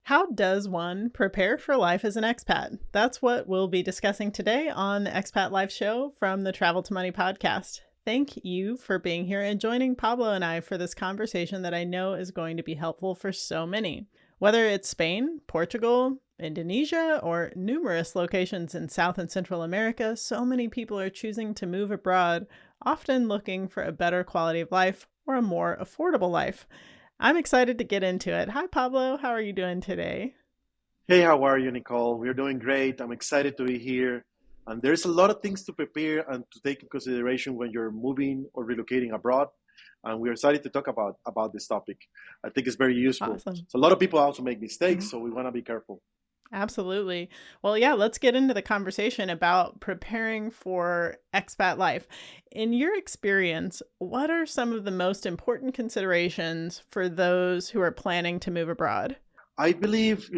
How does one prepare for life as an expat? That's what we'll be discussing today on the Expat Life show from the Travel to Money podcast. Thank you for being here and joining Pablo and I for this conversation that I know is going to be helpful for so many. Whether it's Spain, Portugal, Indonesia, or numerous locations in South and Central America, so many people are choosing to move abroad, often looking for a better quality of life or a more affordable life. I'm excited to get into it. Hi, Pablo. How are you doing today? Hey, how are you, Nicole? We're doing great. I'm excited to be here. And there's a lot of things to prepare and to take in consideration when you're moving or relocating abroad. And we're excited to talk about this topic. I think it's very useful. Awesome. So a lot of people also make mistakes, Mhm. so we want to be careful. Absolutely. Well, yeah, let's get into the conversation about preparing for expat life. In your experience, what are some of the most important considerations for those who are planning to move abroad? I believe,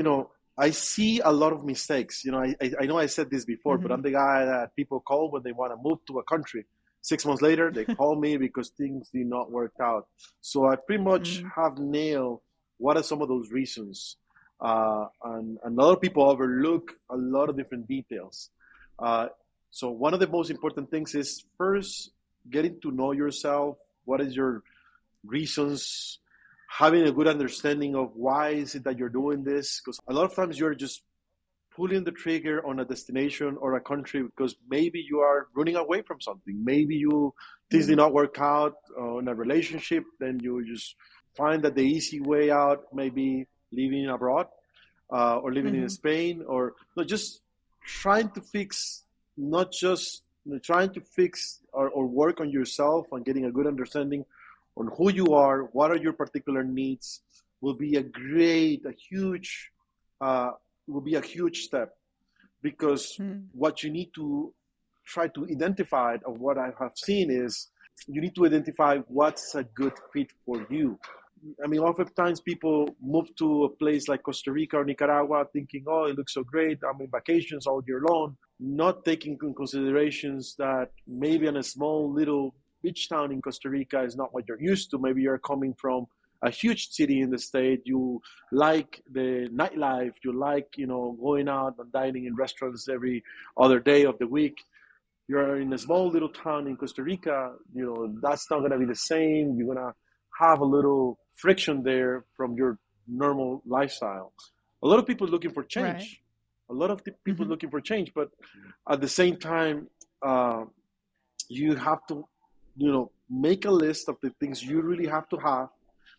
I see a lot of mistakes. I know I said this before, but Mm-hmm. I'm the guy that people call when they want to move to a country. 6 months later, they call me because things did not work out. So I pretty much Mm-hmm. have nailed what are some of those reasons. And a lot of people overlook a lot of different details. Uh, so one of the most important things is first getting to know yourself. What is your reasons, having a good understanding of why is it that you're doing this, because a lot of times you're just pulling the trigger on a destination or a country because maybe you are running away from something, maybe you things did not work out in a relationship, then you just find that the easy way out may be living abroad, or living in Mm-hmm. Spain, or no, just trying to fix, not just trying to fix or work on yourself and getting a good understanding on who you are, what are your particular needs, will be a huge, uh, will be a huge step, because Mm-hmm. what you need to try to identify, of what I have seen, is you need to identify what's a good fit for you. I mean, oftentimes people move to a place like Costa Rica or Nicaragua thinking, oh, it looks so great, I'm in vacations all year long, not taking in considerations that maybe in a small little beach town in Costa Rica is not what you're used to. Maybe you're coming from a huge city in the state. You like the nightlife. You like, going out and dining in restaurants every other day of the week. You're in a small little town in Costa Rica, that's not going to be the same. You're going to have a little friction there from your normal lifestyle. A lot of people looking for Right. change. A lot of the people Mm-hmm. looking for change, but at the same time, uh, you have to, make a list of the things you really have to have.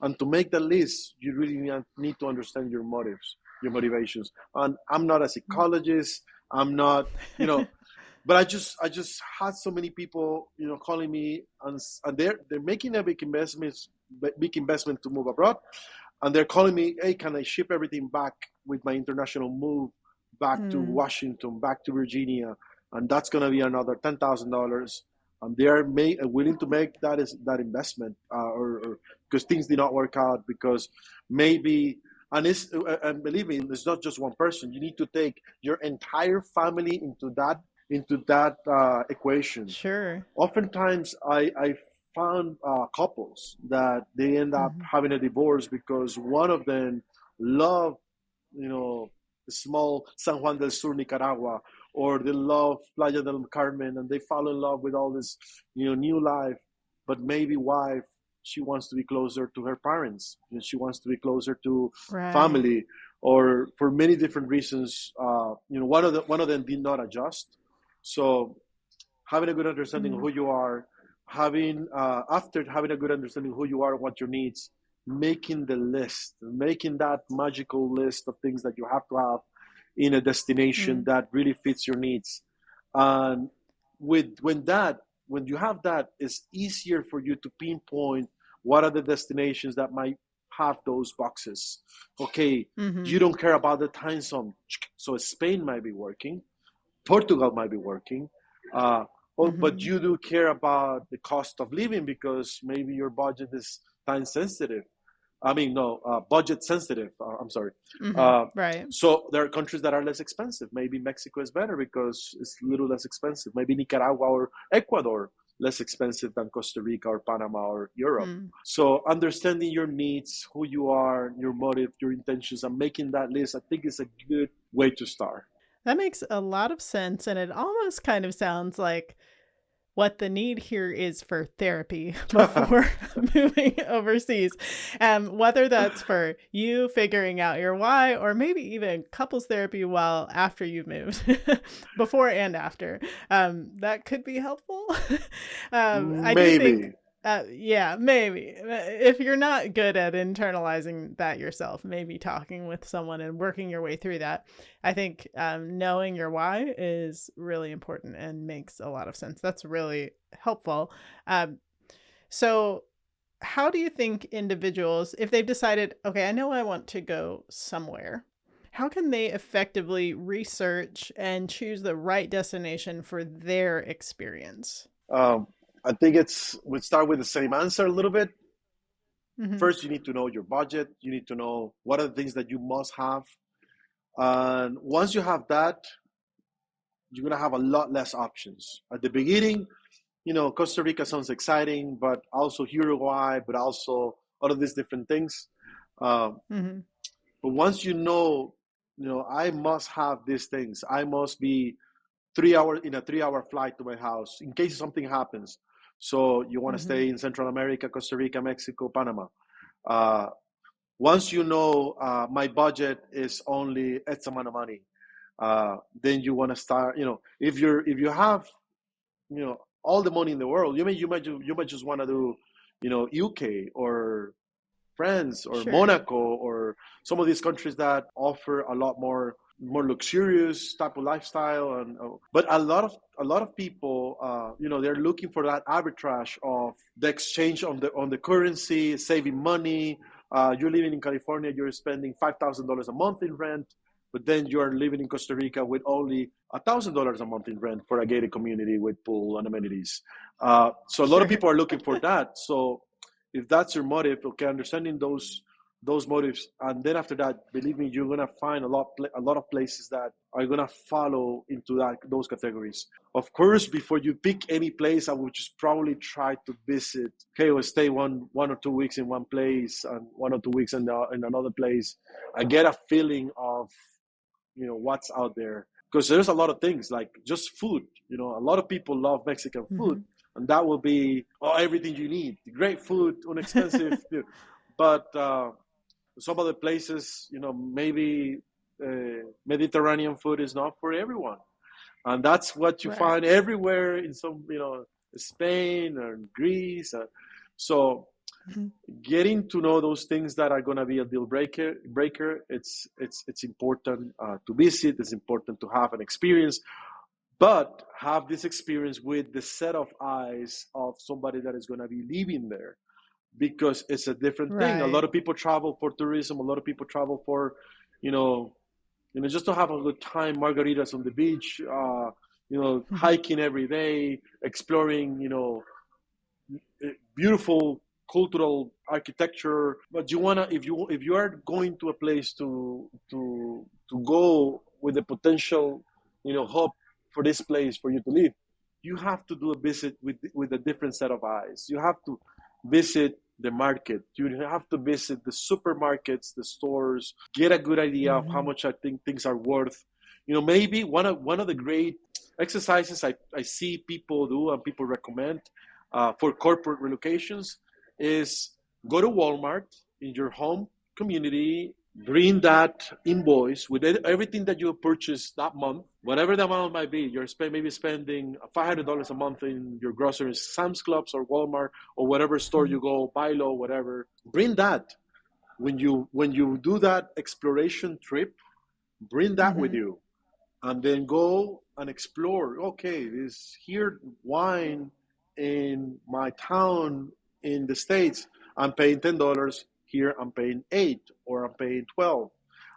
And to make the list, you really need to understand your motives, your motivations. And I'm not a psychologist. I'm not, but I just had so many people, calling me, and they're making a big investment to move abroad, and they're calling me, hey, can I ship everything back with my international move back to Mm. Washington, back to Virginia, and that's going to be another $10,000. And they are willing to make that investment, or because things did not work out, because maybe, and believe me, it's not just one person. You need to take your entire family into that equation. Sure. Oftentimes, I found couples that they end up Mm-hmm. having a divorce because one of them loved, the small San Juan del Sur, Nicaragua, or they love Playa del Carmen, and they fall in love with all this, new life. But maybe wife, she wants to be closer to her parents, and she wants to be closer to Right. family, or for many different reasons. One of them did not adjust. So having a good understanding of Mm. who you are, after having a good understanding of who you are, what your needs, making the list, making that magical list of things that you have to have in a destination Mm. that really fits your needs. And when you have that, it's easier for you to pinpoint what are the destinations that might have those boxes. Okay, Mm-hmm. you don't care about the time zone, so Spain might be working, Portugal might be working. Uh, but Mm-hmm. you do care about the cost of living because maybe your budget is time sensitive. I mean, no, budget sensitive. I'm sorry. Mm-hmm. Uh, Right. so there are countries that are less expensive. Maybe Mexico is better because it's a little less expensive. Maybe Nicaragua or Ecuador, less expensive than Costa Rica or Panama or Europe. Hmm. So understanding your needs, who you are, your motive, your intentions, and making that list, I think is a good way to start. That makes a lot of sense. And it almost kind of sounds like what the need here is for therapy before moving overseas. Whether that's for you figuring out your why, or maybe even couples therapy while after you've moved, before and after. That could be helpful. I do think, Maybe. yeah, maybe. If you're not good at internalizing that yourself, maybe talking with someone and working your way through that. I think knowing your why is really important and makes a lot of sense. That's really helpful. Um, so, how do you think individuals, if they've decided, okay, I know I want to go somewhere, how can they effectively research and choose the right destination for their experience? Um, I think we start with the same answer a little bit. Hmm. First, you need to know your budget. You need to know what are the things that you must have. And once you have that, you're going to have a lot less options. At the beginning, Costa Rica sounds exciting, but also Uruguay, but also all of these different things. Um, Hmm. but once I must have these things. I must be 3 hours in a 3 hour flight to my house in case something happens. So you want to Hmm. stay in Central America, Costa Rica, Mexico, Panama. Uh, Once my budget is only X amount of money, then you want to start. If you have all the money in the world, you might just want to do UK or France or Sure. Monaco or some of these countries that offer a lot more luxurious type of lifestyle. And but a lot of people, they're looking for that arbitrage of the exchange on the currency, saving money. You're living in California, you're spending $5,000 a month in rent, but then you're living in Costa Rica with only $1,000 a month in rent for a gated community with pool and amenities. So a lot of Sure. people are looking for that. So if that's your motive, okay, understanding those motives, and then after that, believe me, you're gonna find a lot of places that are gonna follow into those categories. Of course, before you pick any place, I would just probably try to visit. Okay, or stay one or 2 weeks in one place and 1 or 2 weeks in another place. I get a feeling of what's out there, because there's a lot of things like just food. A lot of people love Mexican food, Hmm. and that will be everything you need. Great food, inexpensive. But some other places, maybe Mediterranean food is not for everyone, and that's what you Right. find everywhere in some, Spain or Greece. So Mhm. getting to know those things that are going to be a deal breaker, it's important to visit. It's important to have an experience, but have this experience with the set of eyes of somebody that is going to be living there, because it's a different thing. A lot Right. of people travel for tourism. A lot of people travel for, you know, just to have a good time, margaritas on the beach, Mhm. hiking every day, exploring, beautiful cultural architecture. But if you are going to a place to go with the potential, hope for this place for you to live, you have to do a visit with a different set of eyes. You have to visit the market. You have to visit the supermarkets, the stores, get a good idea of how Mhm. much I think things are worth. Maybe one of the great exercises I see people do and people recommend for corporate relocations is go to Walmart in your home community, bring that invoice with everything that you purchased that month, whatever the amount might be. You're maybe spending $500 a month in your groceries, Sam's Clubs or Walmart or whatever store you Mhm. go, buy low, whatever. Bring that when you do that exploration trip. Bring that with Mhm. you, and then go and explore. Okay, this here wine in my town in the States, I'm paying $10. Here I'm paying 8 or I'm paying 12.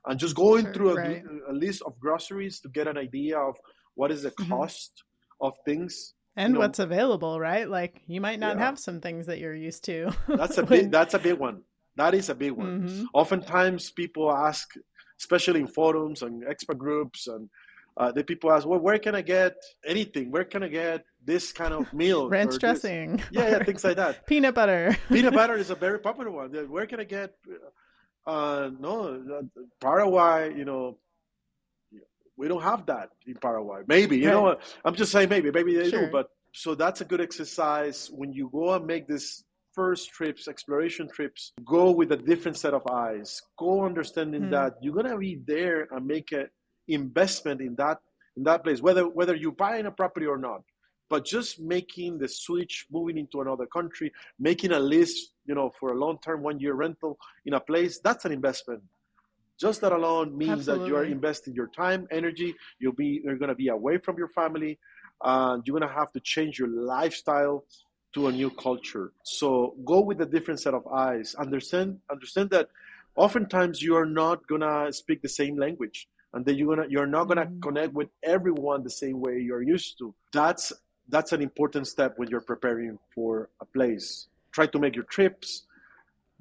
And just going Sure. through Right. a list of groceries to get an idea of what is the Mhm. cost of things. You And know, what's available, right? Like you might not yeah, have some things that you're used to that's a big when. that's a big one. That is a big one. Mhm. Oftentimes people ask, especially in forums and expert groups and The people ask, well, where can I get anything? Where can I get this kind of milk Ranch or this? dressing Yeah, or things like that. peanut butter. Peanut butter is a very popular one. Where can I get? No, Paraguay. We don't have that in Paraguay. Maybe, Right. I'm just saying maybe they do. Sure. But so that's a good exercise when you go and make this first trips, exploration trips. Go with a different set of eyes. Go understanding Hmm. that you're gonna be there and make an investment in that place, whether you're buying a property or not. But just making the switch, moving into another country, making a list, for a long-term 1-year rental in a place, that's an investment. Just that alone means that you are Absolutely. investing your time, energy. You're going to be away from your family. You're going to have to change your lifestyle to a new culture. So go with a different set of eyes. Understand that oftentimes you are not going to speak the same language, and that you're not going to Hmm. connect with everyone the same way you're used to. That's an important step when you're preparing for a place. Try to make your trips,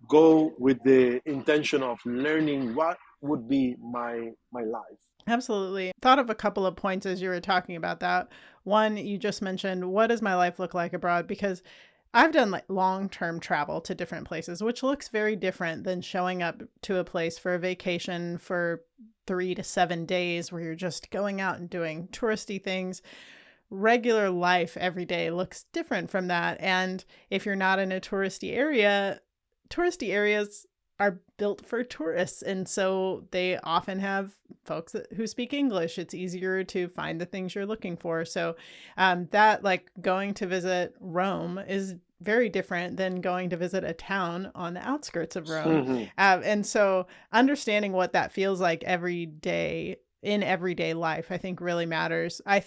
go with the intention of learning what would be my life. Absolutely. Thought of a couple of points as you were talking about that. One, you just mentioned, what does my life look like abroad? Because I've done like long-term travel to different places, which looks very different than showing up to a place for a vacation for 3 to 7 days where you're just going out and doing touristy things. Regular life every day looks different from that. And if you're not in a touristy areas are built for tourists. And so they often have folks who speak English. It's easier to find the things you're looking for. So that, like, going to visit Rome is very different than going to visit a town on the outskirts of Rome. Mm-hmm. And so understanding what that feels like every day in everyday life, I think really matters. I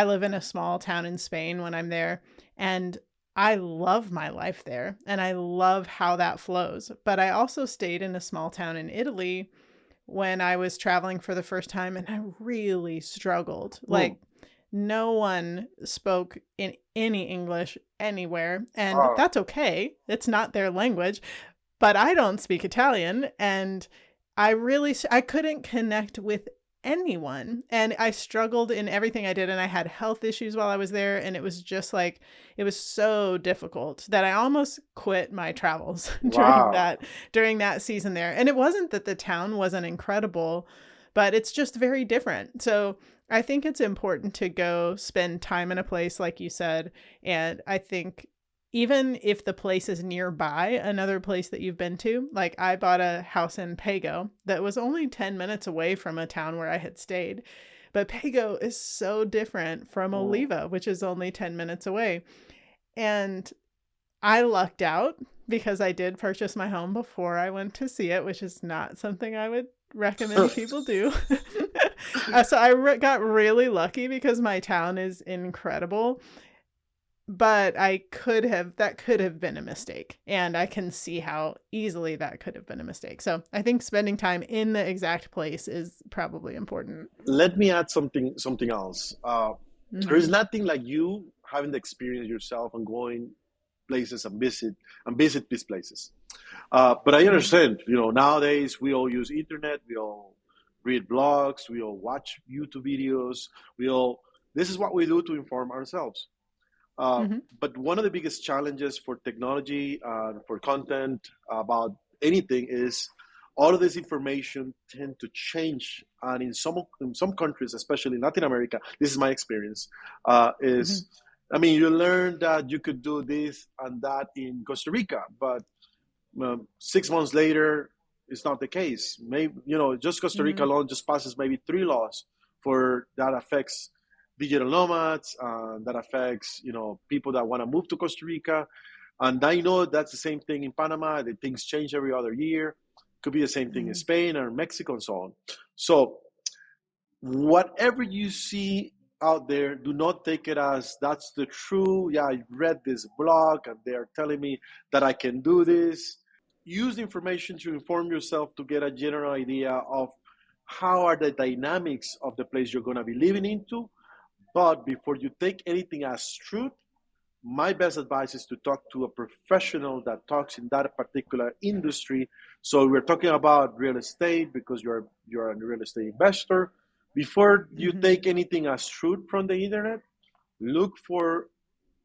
live in a small town in Spain when I'm there, and I love my life there and I love how that flows. But I also stayed in a small town in Italy when I was traveling for the first time, and I really struggled. Mm. Like, no one spoke in any English anywhere, and Ah, that's okay. It's not their language, but I don't speak Italian, and I couldn't connect with anyone, and I struggled in everything I did, and I had health issues while I was there, and it was just like it was so difficult that I almost quit my travels wow. during that season there. And it wasn't that the town wasn't incredible, but it's just very different. So I think it's important to go spend time in a place like you said, and I think even if the place is nearby another place that you've been to, like I bought a house in Pago that was only 10 minutes away from a town where I had stayed. But Pago is so different from Mm. Oliva, which is only 10 minutes away. And I lucked out because I did purchase my home before I went to see it, which is not something I would recommend people do. So got really lucky because my town is incredible, but that could have been a mistake, and I can see how easily that could have been a mistake. So I think spending time in the exact place is probably important. Let me add something else. There is Hmm. nothing like you having the experience yourself and going places and visit these places. But I Hmm. understand. Nowadays we all use internet. We all read blogs. We all watch YouTube videos. We all. This is what we do to inform ourselves. Uh, Hmm. but one of the biggest challenges for technology and for content about anything is all of this information tend to change. And in some countries, especially in Latin America, this is my experience. Hmm. Is I mean, you learn that you could do this and that in Costa Rica, but 6 months later, it's not the case. Maybe just Costa Rica Hmm. alone just passes maybe 3 laws for that affects digital nomads, that affects people that want to move to Costa Rica, and I know that's the same thing in Panama. That things change every other year. Could be the same thing in Hmm. Spain or Mexico and so on. So whatever you see out there, do not take it as that's the true. Yeah, I read this blog and they're telling me that I can do this. Use the information to inform yourself to get a general idea of how are the dynamics of the place you're going to be living into. But before you take anything as truth, my best advice is to talk to a professional that talks in that particular industry. So we're talking about real estate because you're a real estate investor. Before you Mm-hmm. take anything as truth from the internet, look for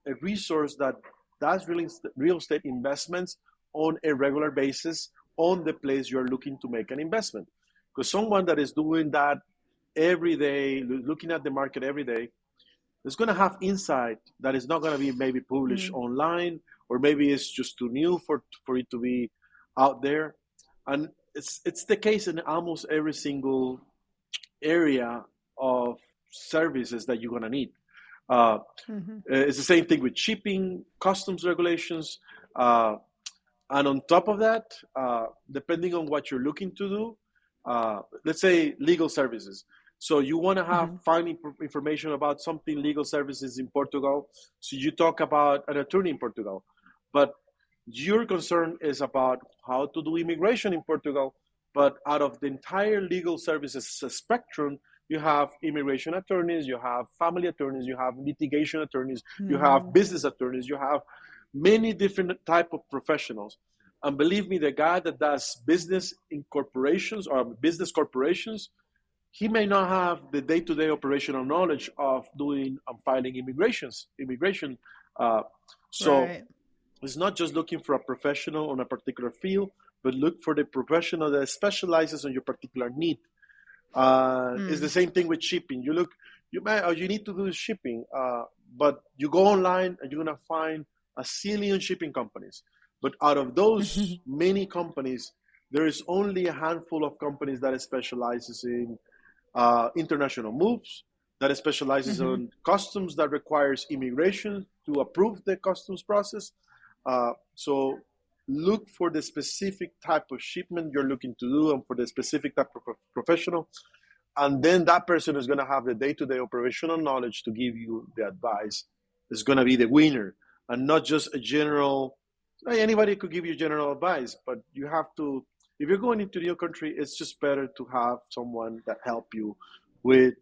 a resource that does real estate investments on a regular basis on the place you're looking to make an investment. Because someone that is doing that every day, looking at the market every day, is going to have insight that is not going to be maybe published Mm-hmm. online, or maybe it's just too new for it to be out there. And it's the case in almost every single area of services that you're going to need. Uh, Mm-hmm. it's the same thing with shipping, customs regulations, uh, and on top of that, depending on what you're looking to do, let's say legal services. So you want to have Mm-hmm. find information about something legal services in Portugal. So you talk about an attorney in Portugal, but your concern is about how to do immigration in Portugal. But out of the entire legal services spectrum, you have immigration attorneys, you have family attorneys, you have litigation attorneys, you have Mm-hmm. business attorneys, you have many different type of professionals. And believe me, the guy that does business in corporations or business corporations, he may not have the day-to-day operational knowledge of doing and filing immigration. Uh, so Right. it's not just looking for a professional on a particular field, but look for the professional that specializes on your particular need. It's the Mm. same thing with shipping. You need to do shipping, but you go online and you're gonna find a zillion shipping companies. But out of those many companies, there is only a handful of companies that specializes in international moves, that specializes Mm-hmm. on customs that requires immigration to approve the customs process. So look for the specific type of shipment you're looking to do and for the specific type of professional, and then that person is going to have the day-to-day operational knowledge to give you the advice. Is going to be the winner, and not just a general. Anybody could give you general advice, but you have to. If you're going into a new country, it's just better to have someone that help you with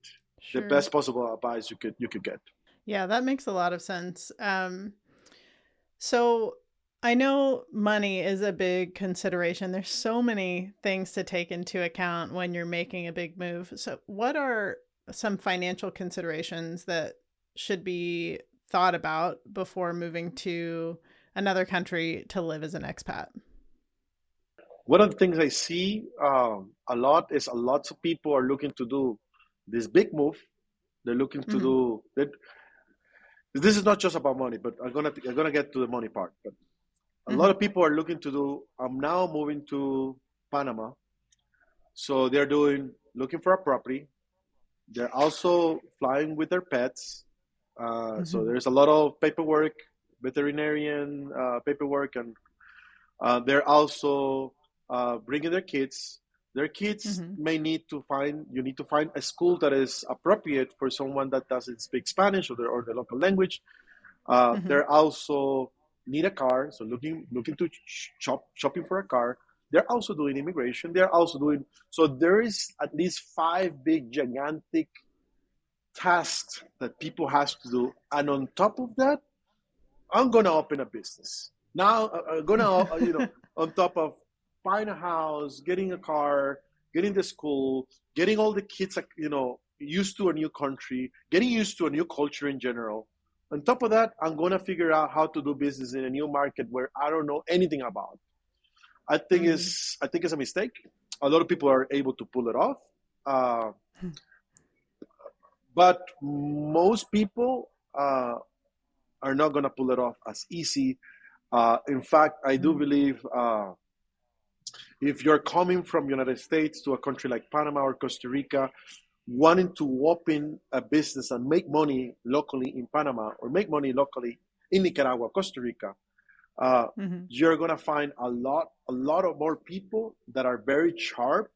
the Sure. best possible advice you could get. Yeah, that makes a lot of sense. So I know money is a big consideration. There's so many things to take into account when you're making a big move. So, what are some financial considerations that should be thought about before moving to another country to live as an expat? One of the things I see a lot is a lot of people are looking to do this big move. They're looking to Hmm. do that. This is not just about money, but I'm gonna get to the money part. But a lot Hmm. of people are looking to do. I'm now moving to Panama, so they're doing looking for a property. They're also flying with their pets. So Hmm. there's a lot of paperwork, veterinarian paperwork, and they're also bringing their kids. Their kids Hmm. may need to find. You need to find a school that is appropriate for someone that doesn't speak Spanish or the local language. Hmm. They're also need a car, so looking to shopping for a car. They're also doing immigration. They're also doing so. There is at least five big gigantic tasks that people has to do, and on top of that, I'm gonna open a business now. I'm gonna on top of buying a house, getting a car, getting the school, getting all the kids used to a new country, getting used to a new culture in general. On top of that, I'm gonna figure out how to do business in a new market where I don't know anything about. Mm. I think it's a mistake. A lot of people are able to pull it off, uh, but most people are not gonna pull it off as easy. In fact, I do Mm. believe if you're coming from United States to a country like Panama or Costa Rica, wanting to open a business and make money locally in Panama or make money locally in Nicaragua, Costa Rica, uh, Hmm. you're gonna find a lot of more people that are very sharp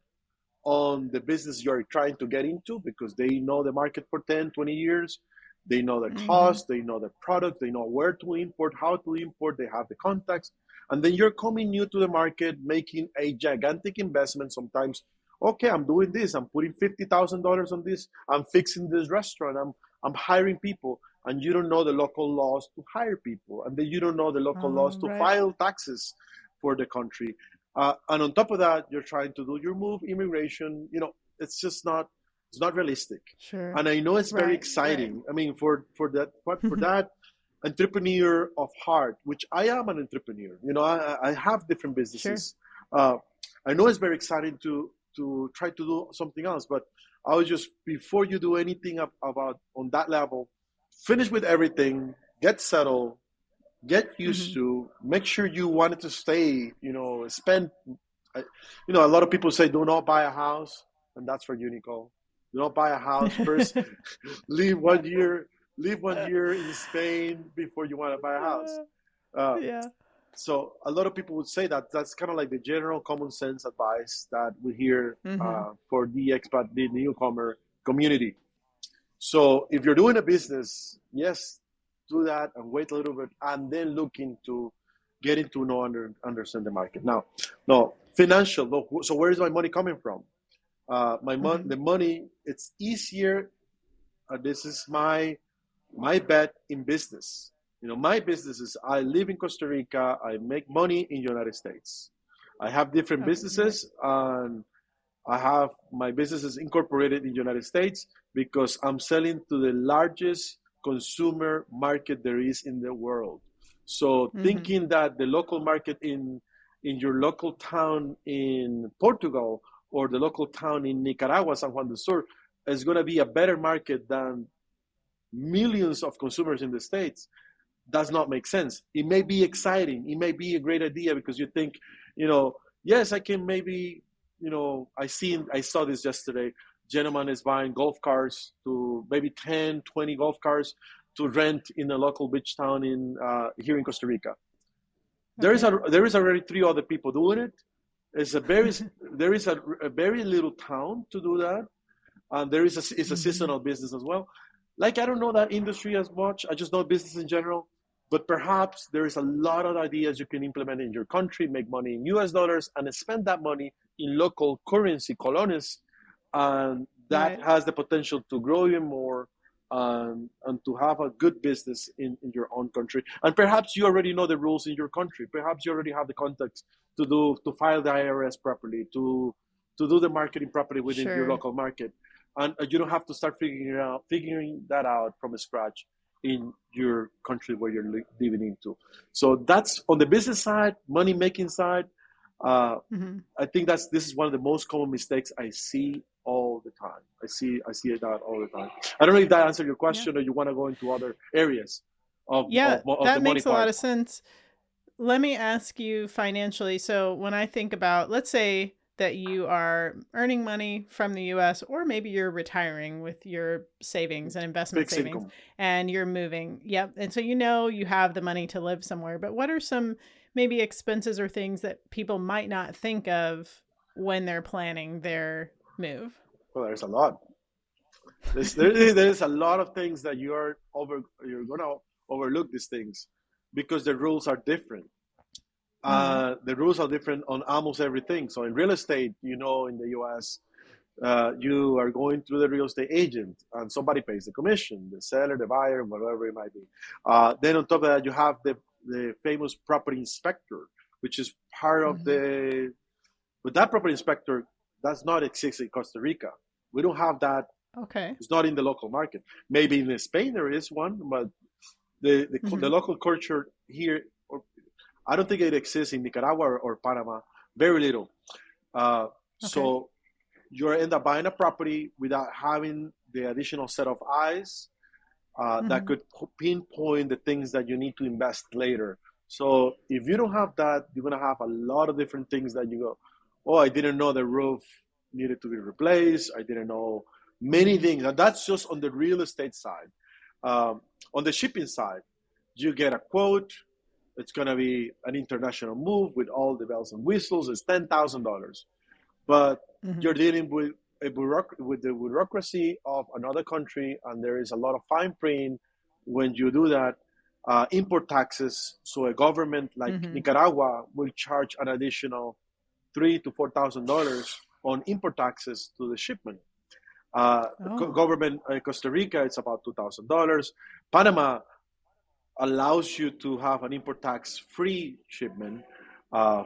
on the business you're trying to get into because they know the market for 10, 20 years. They know the Hmm. cost, they know the product, they know where to import, how to import, they have the contacts. And then you're coming new to the market, making a gigantic investment sometimes. Okay, I'm doing this, I'm putting $50,000 on this, I'm fixing this restaurant, I'm hiring people, and you don't know the local laws to hire people, and then you don't know the local laws to Right. file taxes for the country. And on top of that, you're trying to do your move, immigration. It's just not. It's not realistic. Sure. And I know it's very Right. Right. exciting. I mean, for that entrepreneur of heart, which I am an entrepreneur. I have different Sure. businesses. Uh, I know it's very exciting to try to do something else, but I was just, before you do anything about on that level, finish with everything, get settled, get used to, make sure you wanted to stay, spend, a lot of people say, do not buy a house. And that's for you, Nicole. Do not buy a house first. Live 1 year, live 1 year in Spain before you want to buy a house. Uh, Yeah. so a lot of people would say that that's kind of like the general common sense advice that we hear for the expat, the newcomer community. So if you're doing a business, yes, do that and wait a little bit, and then look into getting to understand the market. Now, no financial. So where is my money coming from? The money. It's easier. This is my bet in business. My business is, I live in Costa Rica. I make money in the United States. I have different businesses, and I have my businesses incorporated in the United States because I'm selling to the largest consumer market there is in the world. So thinking that the local market in your local town in Portugal or the local town in Nicaragua, San Juan del Sur, is going to be a better market than millions of consumers in the States does not make sense. It may be exciting. It may be a great idea because you think, yes, I can maybe, I saw this yesterday. Gentleman is buying golf cars, to maybe 10, 20 golf cars to rent in a local beach town here in Costa Rica. There is already 3 other people doing it. There is a very little town to do that. And it's a seasonal business as well. Like, I don't know that industry as much. I just know business in general. But perhaps there is a lot of ideas you can implement in your country, make money in US dollars, and spend that money in local currency, colones. And that has the potential to grow even more, and to have a good business in your own country. And perhaps you already know the rules in your country. Perhaps you already have the contacts to file the IRS properly, to do the marketing properly within your local market. And you don't have to start figuring that out from scratch in your country where you're living into. So that's on the business side, money making side. I think this is one of the most common mistakes I see all the time. I see that all the time. I don't know if that answered your question, or you want to go into other areas of that the money makes a part. lot of sense. Let me ask you financially. So when I think about, let's say that you are earning money from the US, or maybe you're retiring with your savings and investment Fixed savings income. and you're moving. Yep. And so you have the money to live somewhere. But what are some maybe expenses or things that people might not think of when they're planning their move? Well, there's a lot. There's a lot of things that you're going to overlook these things because the rules are different. The rules are different on almost everything. So in real estate, in the US, you are going through the real estate agent, and somebody pays the commission, the seller, the buyer, whatever it might be. Then on top of that, you have the famous property inspector, which is part of but that property inspector does not exist in Costa Rica. We don't have that. Okay. It's not in the local market. Maybe in Spain there is one, but the local culture here, I don't think it exists in Nicaragua or Panama. Very little. So you end up buying a property without having the additional set of eyes that could pinpoint the things that you need to invest later. So if you don't have that, you're going to have a lot of different things that you go, oh, I didn't know the roof needed to be replaced. I didn't know many things. And that's just on the real estate side. On the shipping side, you get a quote. It's going to be an international move with all the bells and whistles. It's $10,000. But you're dealing with with the bureaucracy of another country, and there is a lot of fine print when you do that. Import taxes. So a government like Nicaragua will charge an additional $3,000 to $4,000 on import taxes to the shipment. Government Costa Rica, it's about $2,000. Panama allows you to have an import tax-free shipment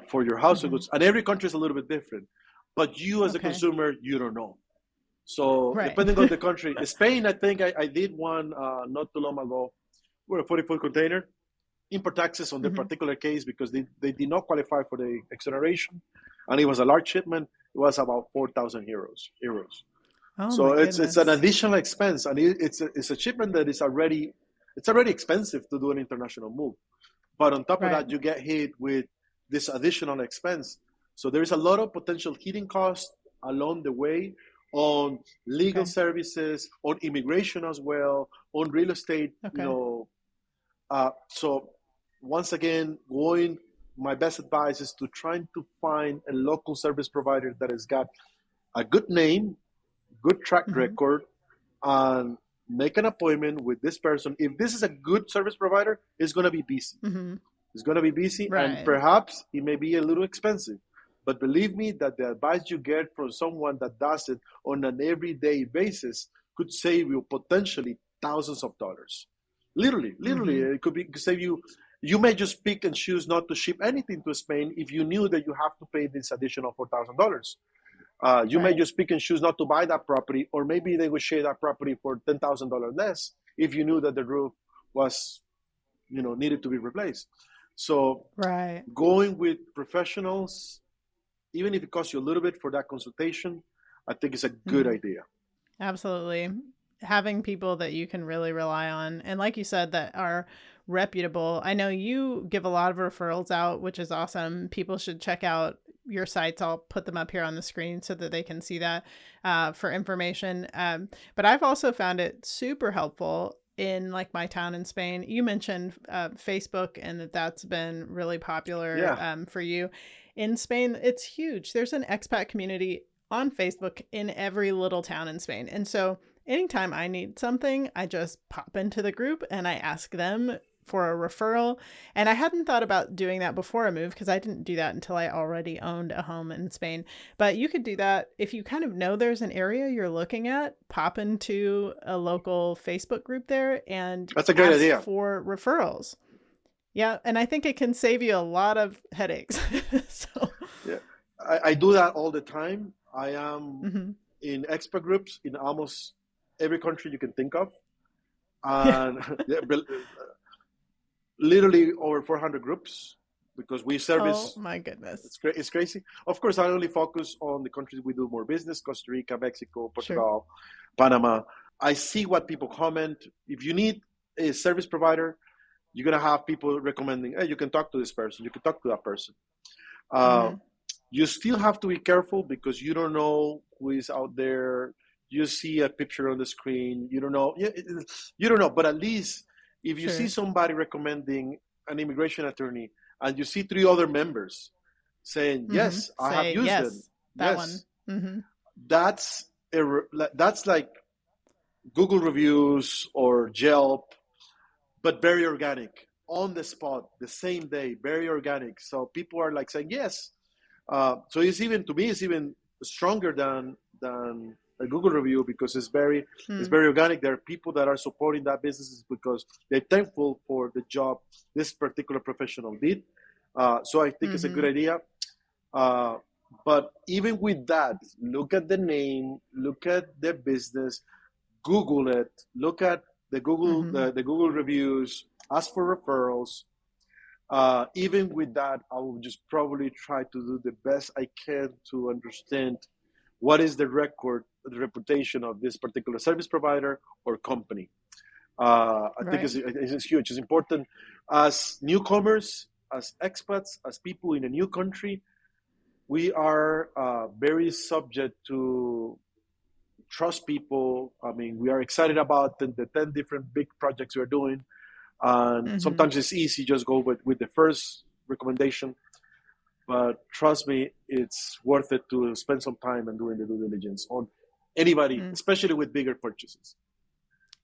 for your household goods, and every country is a little bit different. But you, as a consumer, you don't know. So Right. depending on the country, Spain, I think I did one not too long ago, with a 40-foot container, import taxes on the Hmm. particular case because they did not qualify for the exoneration, and it was a large shipment. It was about 4,000 euros. Oh So my it's an goodness. additional expense, and it's a shipment that is already it's already expensive to do an international move. But on top of Right. that, you get hit with this additional expense. So there is a lot of potential hidden costs along the way on legal Okay. services, on immigration as well, on real estate. Okay. So once again, going. My best advice is to trying to find a local service provider that has got a good name, good track Hmm. record, and make an appointment with this person. If this is a good service provider, it's going to be busy. Hmm. It's going to be busy, and Right. perhaps it may be a little expensive. But believe me that the advice you get from someone that does it on an everyday basis could save you potentially thousands of dollars. Literally, Hmm. could save you. You may just pick and choose not to ship anything to Spain if you knew that you have to pay this additional $4,000. You may Right. just pick and choose not to buy that property, or maybe negotiate that property for $10,000 less if you knew that the roof was, needed to be replaced. So Right. going with professionals, even if it costs you a little bit for that consultation, I think it's a good Hmm. idea. Absolutely. Having people that you can really rely on, and like you said, that are reputable. I know you give a lot of referrals out, which is awesome. People should check out your sites. I'll put them up here on the screen so that they can see that for information. But I've also found it super helpful in like my town in Spain. You mentioned Facebook and that's been really popular Yeah, for you. In Spain, it's huge. There's an expat community on Facebook in every little town in Spain. And so anytime I need something, I just pop into the group and I ask them for a referral. And I hadn't thought about doing that before I moved because I didn't do that until I already owned a home in Spain. But you could do that if you kind of know there's an area you're looking at, pop into a local Facebook group there and that's a great ask idea. for referrals. Yeah, and I think it can save you a lot of headaches. So, Yeah, I do that all the time. I am mhm. in expert groups in almost every country you can think of, Yeah. and literally over 400 groups because we Oh service. my goodness. It's crazy. Of course, I only focus on the countries we do more business: Costa Rica, Mexico, Sure. Portugal, Panama. I see what people comment. If you need a service provider, you're gonna have people recommending, "Hey, you can talk to this person. You can talk to that person." Uh, Hmm. you still have to be careful because you don't know who is out there. You see a picture on the screen. You don't know. You don't know. But at least if you see Sure. somebody recommending an immigration attorney and you see three other members saying, Hmm. "Yes, I have Say used them," yes, that one. yes, Hmm. that's that's like Google reviews or Yelp, but very organic on the spot, the same day, very organic. So people are like saying yes. So it's even to me, it's even stronger than a Google review because it's Hmm. very organic. There are people that are supporting that business because they're thankful for the job this particular professional did. So I think it's a good Hmm. idea. Uh, but even with that, look at the name, look at the business, Google it, look at Hmm. the Google reviews, ask for referrals. Even with that, I will just probably try to do the best I can to understand what is the record, the reputation of this particular service provider or company. I think Right. it's huge. It's important as newcomers, as expats, as people in a new country. We are very subject to trust people. I mean, we are excited about the 10 different big projects we're doing. And Hmm. sometimes it's easy just go with the first recommendation. But trust me, it's worth it to spend some time and doing the due diligence on anybody, Mm. especially with bigger purchases.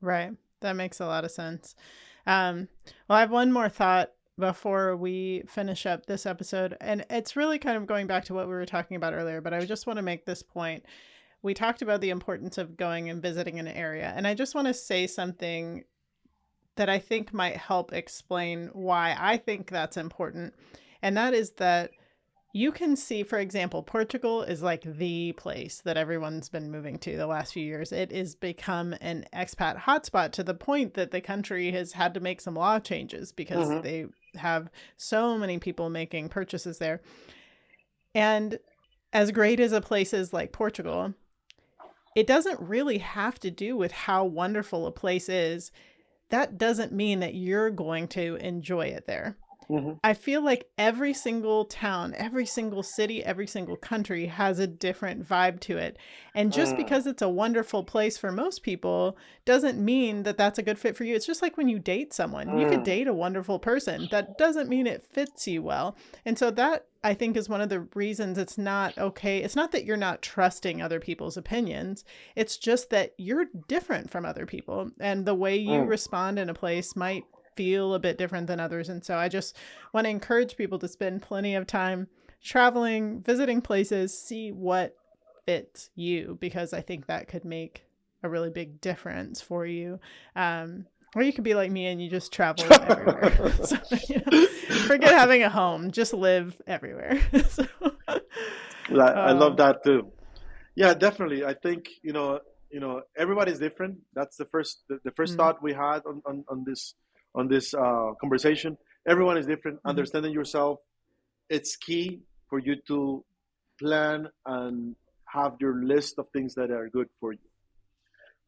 Right. That makes a lot of sense. Um, well, I have one more thought before we finish up this episode, and it's really kind of going back to what we were talking about earlier, but I just want to make this point. We talked about the importance of going and visiting an area, and I just want to say something that I think might help explain why I think that's important. And that is that You can see, for example, Portugal is like the place that everyone's been moving to the last few years. It has become an expat hotspot to the point that the country has had to make some law changes because Mm-hmm. they have so many people making purchases there. And as great as a place is like Portugal, it doesn't really have to do with how wonderful a place is. That doesn't mean that you're going to enjoy it there. Mm-hmm. I feel like every single town, every single city, every single country has a different vibe to it. And just Mm. because it's a wonderful place for most people doesn't mean that that's a good fit for you. It's just like when you date someone, you could Mm. date a wonderful person. That doesn't mean it fits you well. And so that, I think, is one of the reasons it's not okay. It's not that you're not trusting other people's opinions. It's just that you're different from other people. And the way you Mm. respond in a place might feel a bit different than others. And so I just want to encourage people to spend plenty of time traveling, visiting places, see what fits you, because I think that could make a really big difference for you. Or you could be like me and you just travel everywhere. So, forget having a home, just live everywhere. So, I love um, that too. Yeah, definitely. I think everybody's different. That's the first mm, thought we had on this conversation. Everyone is different. mm-hmm. Understanding yourself, it's key for you to plan and have your list of things that are good for you.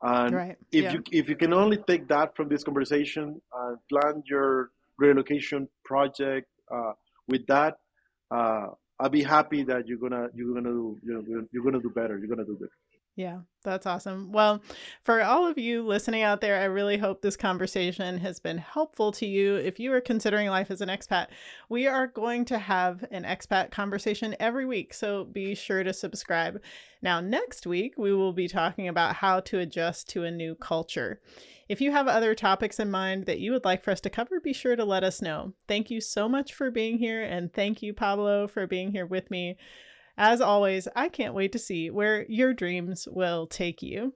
And Right. Yeah. if you can only take that from this conversation and plan your relocation project with that, uh, I'll be happy that you're gonna do better. You're gonna do good. Yeah, that's awesome. Well, for all of you listening out there, I really hope this conversation has been helpful to you. If you are considering life as an expat, we are going to have an expat conversation every week, so be sure to subscribe. Now, next week, we will be talking about how to adjust to a new culture. If you have other topics in mind that you would like for us to cover, be sure to let us know. Thank you so much for being here, and thank you, Pablo, for being here with me. As always, I can't wait to see where your dreams will take you.